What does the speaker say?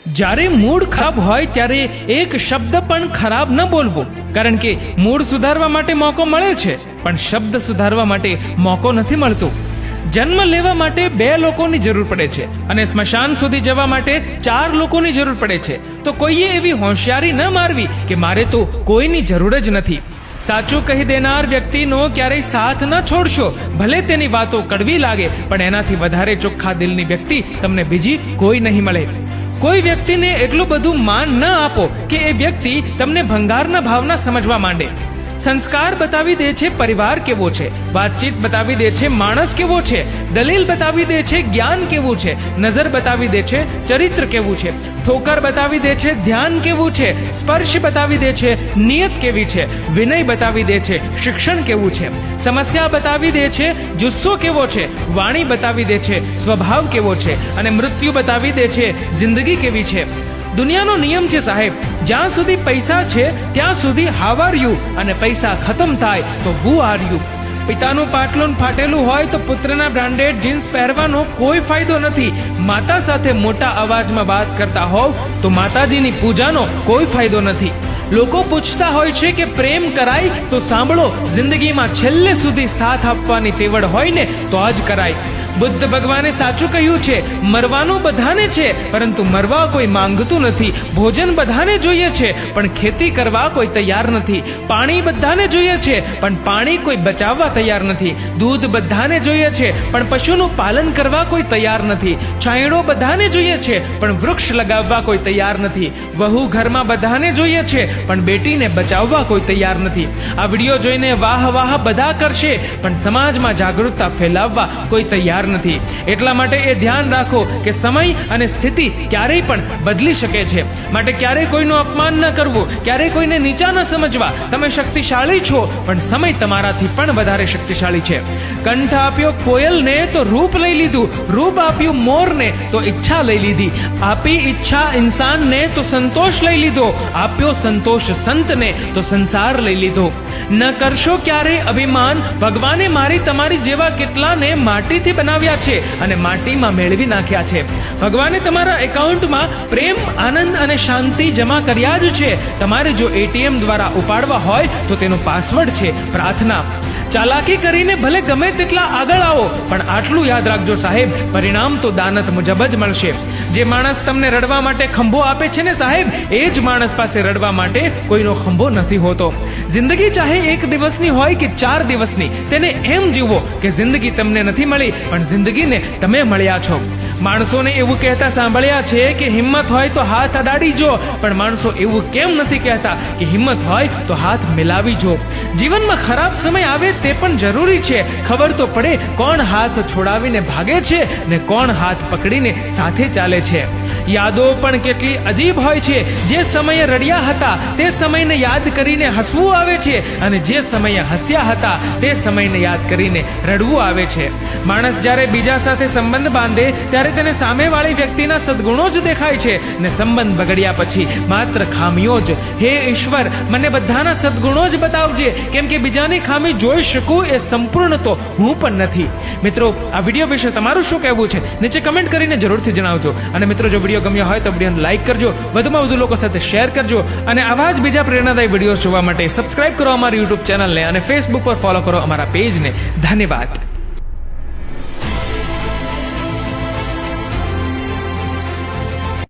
જ્યારે મૂડ ખરાબ હોય ત્યારે એક શબ્દ પણ ખરાબ ન બોલવો, કારણ કે મૂડ સુધારવા માટે મોકો મળે છે, પણ શબ્દ સુધારવા માટે મોકો નથી મળતો. જન્મ લેવા માટે 2 લોકોની જરૂર પડે છે અને સ્મશાન સુધી જવા માટે 4 લોકોની જરૂર પડે છે. તો કોઈએ એવી હોશિયારી ન મારવી કે મારે તો કોઈની જરૂર જ નથી. સાચું કહી દેનાર વ્યક્તિનો ક્યારેય સાથ ન છોડશો. ભલે તેની વાતો કડવી લાગે, પણ એનાથી વધારે ચોખ્ખા દિલની વ્યક્તિ તમને બીજી કોઈ નહીં મળે. કોઈ વ્યક્તિને એટલું બધું માન ન આપો કે એ વ્યક્તિ તમને ભંગારના ભાવના સમજવા માંડે. સંસ્કાર બતાવી દે છે પરિવાર કેવો છે, વાતચીત બતાવી દે છે માણસ કેવો છે, દલીલ બતાવી દે છે જ્ઞાન કેવું છે, નજર બતાવી દે છે ચરિત્ર કેવું છે, ઠોકર બતાવી દે છે ધ્યાન કેવું છે, સ્પર્શ બતાવી દે છે નિયત કેવી છે, વિનય બતાવી દે છે શિક્ષણ કેવું છે, સમસ્યા બતાવી દે છે જુસ્સો કેવો છે, વાણી બતાવી દે છે સ્વભાવ કેવો છે, અને મૃત્યુ બતાવી દે છે જિંદગી કેવી છે. દુનિયાનો નિયમ છે સાહેબ, જ્યાં સુધી પૈસા છે ત્યાં સુધી હાવ આર યુ, અને પૈસા ખતમ થાય તો હુ આર યુ. પિતાનું પાટલું ફાટેલું હોય તો પુત્રના બ્રાન્ડેડ જીન્સ પહેરવાનો કોઈ ફાયદો નથી. માતા સાથે મોટા અવાજમાં વાત કરતા હોવ તો માતાજીની પૂજાનો કોઈ ફાયદો નથી. લોકો પૂછતા હોય છે કે પ્રેમ કરાય, તો સાંભળો, જિંદગીમાં છેલ્લે સુધી સાથ આપવાની તેવડ હોય ને તો જ કરાય. બુદ્ધ ભગવાને સાચું કહ્યું છે, મરવાનું બધાને છે પરંતુ મરવા કોઈ માંગતું નથી. ભોજન બધાને જોઈએ છે પણ ખેતી કરવા કોઈ તૈયાર નથી. પાણી બધાને જોઈએ છે પણ પાણી કોઈ બચાવવા તૈયાર નથી. દૂધ બધાને જોઈએ છે પણ પશુનું પાલન કરવા કોઈ તૈયાર નથી. છાંયડો બધાને જોઈએ છે પણ વૃક્ષ લગાવવા કોઈ તૈયાર નથી. વહુ ઘરમાં બધાને જોઈએ છે પણ બેટીને બચાવવા કોઈ તૈયાર નથી. આ વિડીયો જોઈને વાહ વાહ બધા કરશે, પણ સમાજમાં જાગૃતતા ફેલાવવા કોઈ તૈયાર નથી. એટલા માટે એ ધ્યાન રાખો કે સમય અને સ્થિતિ ક્યારેય પણ બદલી શકે છે. માટે ક્યારેય કોઈનું અપમાન ન કરવું, ક્યારેય કોઈને નીચા ન સમજવા. તમે શક્તિશાળી છો, પણ સમય તમારાથી પણ વધારે શક્તિશાળી છે. કંઠ આપ્યો કોયલને તો રૂપ લઈ લીધું, રૂપ આપ્યું મોરને તો ઈચ્છા લઈ લીધી, આપી ઈચ્છા ઇન્સાનને તો સંતોષ લઈ લીધો, આપ્યો સંતોષ સંતને તો સંસાર લઈ લીધો. ન કરશો ક્યારેય અભિમાન, ભગવાને મારી તમારી જેવા કેટલાને માટીથી બનાવ્યા છે અને માટીમાં મેળવી નાખ્યા છે. ભગવાને તમારા એકાઉન્ટમાં પ્રેમ, આનંદ અને શાંતિ જમા કર્યા જ છે. તમારે જો એટીએમ દ્વારા ઉપાડવા હોય તો તેનો પાસવર્ડ છે પ્રાર્થના. ચાલાકી કરીને ભલે ગમે તેટલા આગળ આવો, પણ આટલું યાદ રાખજો સાહેબ, પરિણામ તો દાનત મુજબ જ મળશે. જે માણસ તમને રડવા માટે ખંભો આપે છે ને સાહેબ, એ જ માણસ પાસે રડવા માટે કોઈનો ખંભો નથી હોતો. જિંદગી ચાહે 1 દિવસની હોય કે 4 દિવસની, તેને એમ જીવો કે જિંદગી તમને નથી મળી પણ જિંદગીને તમે મળ્યા છો. માણસોને એવું કહેતા સાંભળ્યા છે કે હિંમત હોય તો હાથ અડાડી જો, પણ માણસો એવું કેમ નથી કહેતા કે હિંમત હોય તો હાથ મિલાવી જો. જીવનમાં ખરાબ સમય આવે તે પણ જરૂરી છે. ખબર તો પડે કોણ હાથ છોડાવીને ભાગે છે ને કોણ હાથ પકડીને સાથે ચાલે છે. યાદો પણ કેટલી અજીબ હોય છે. જે સમયે રડ્યા હતા તે સમયને યાદ કરીને હસવું આવે છે, અને જે સમયે હસ્યા હતા તે સમયને યાદ કરીને રડવું આવે છે. માણસ જ્યારે બીજા સાથે સંબંધ બાંધે ત્યારે તેને સામેવાળી વ્યક્તિના સદગુણો જ દેખાય છે, ને સંબંધ બગડ્યા પછી માત્ર ખામીઓ જ. હે ઈશ્વર, મને બધાના સદગુણો જ બતાવજે, કેમ કે બીજાની ખામી જોઈ શકું એ સંપૂર્ણ તો હું પણ નથી. મિત્રો, આ વિડીયો વિશે તમારું શું કહેવું છે નીચે કમેન્ટ કરીને જરૂરથી જણાવજો. અને મિત્રો, જો વિડીયો ગમ્યો હોય તો વિડીયોને લાઈક કરજો, વધુમાં વધુ લોકો સાથે શેર કરજો, અને આવા જ બીજા પ્રેરણાદાયી વિડીયો જોવા માટે સબસ્ક્રાઇબ કરો અમારી યુટ્યુબ ચેનલને, અને ફેસબુક પર ફોલો કરો અમારા પેજને. ધન્યવાદ.